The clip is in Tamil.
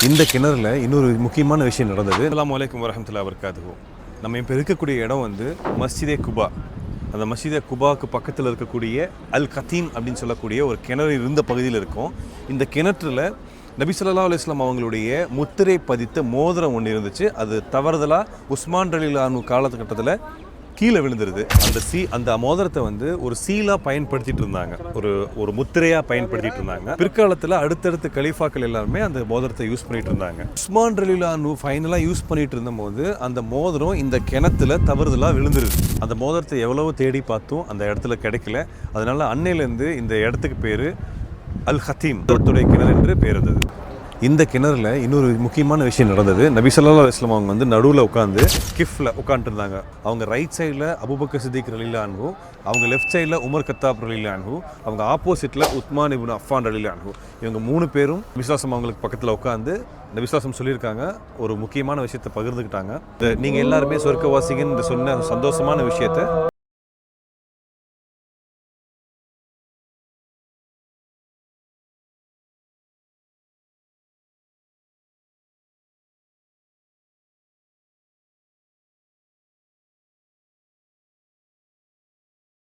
இந்த கிணறுல இன்னொரு முக்கியமான விஷயம் நடந்தது. அஸ்ஸலாமு அலைக்கும் வரஹ்மத்துல்லாஹி வபரகாத்துஹு. நம்ம இப்போ இருக்கக்கூடிய இடம் வந்து மஸ்ஜிதே குபா. அந்த மஸ்ஜிதே குபாவுக்கு பக்கத்தில் இருக்கக்கூடிய அல் கத்தீம் அப்படின்னு சொல்லக்கூடிய ஒரு கிணறு இருந்த பகுதியில் இருக்கும். இந்த கிணற்றுல நபி ஸல்லல்லாஹு அலைஹி வஸல்லம் அவங்களுடைய முத்திரை பதித்த மோதிரம் ஒன்று இருந்துச்சு. அது தவறுதலாக உஸ்மான் ரலியல்லாஹு அன்ஹு காலகட்டத்தில் கீழே விழுந்துருது. அந்த மோதிரத்தை வந்து ஒரு சீலாக பயன்படுத்திட்டு இருந்தாங்க, ஒரு முத்திரையாக பயன்படுத்திட்டு இருந்தாங்க. பிற்காலத்தில் அடுத்தடுத்த கலீஃபாக்கள் எல்லாருமே அந்த மோதிரத்தை யூஸ் பண்ணிட்டு இருந்தாங்க. உஸ்மான் ரலியல்லாஹு அன்ஹு ஃபைனலாக யூஸ் பண்ணிட்டு இருந்தபோது அந்த மோதிரம் இந்த கிணத்துல தவறுதலாக விழுந்துருது. அந்த மோதிரத்தை எவ்வளவோ தேடி பார்த்தும் அந்த இடத்துல கிடைக்கல. அதனால அன்னையிலேருந்து இந்த இடத்துக்கு பேர் அல் கத்தீம், தத்துடைய கிணறு என்று பேர் இருந்தது. இந்த கிணறுல இன்னொரு முக்கியமான விஷயம் நடந்தது. நபி ஸல்லல்லாஹு அலைஹி வஸல்லம் அவங்க வந்து நடுவில் உட்காந்து கிஃப்ல உட்காந்துருந்தாங்க. அவங்க ரைட் சைடில் அபூபக்கர் சித்திக் ரலியல்லாஹு அன்ஹு, அவங்க லெஃப்ட் சைடில் உமர் கத்தாப் ரலியல்லாஹு அன்ஹு, அவங்க ஆப்போசிட்டில் உஸ்மான் இப்னு அஃபான் ரலியல்லாஹு அன்ஹு. இவங்க 3 பேரும் நபி ஸல்லல்லாஹு அலைஹி அவங்களுக்கு பக்கத்தில் உட்காந்து நபி ஸல்லல்லாஹு அலைஹி சொல்லியிருக்காங்க, ஒரு முக்கியமான விஷயத்தை பகிர்ந்துக்கிட்டாங்க. நீங்கள் எல்லாருமே சொர்க்கவாசிகன்னு சொன்ன சந்தோஷமான விஷயத்தை